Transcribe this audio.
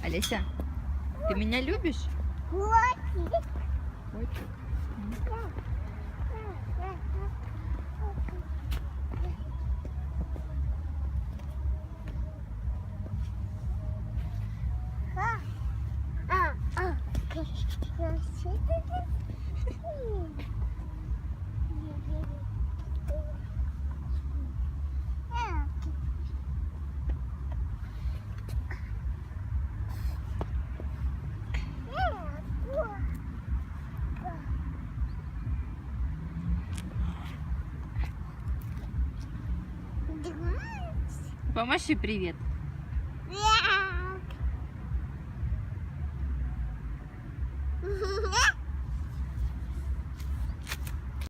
Олеся, ты меня любишь? Котик. Котик. Помаши привет. Yeah.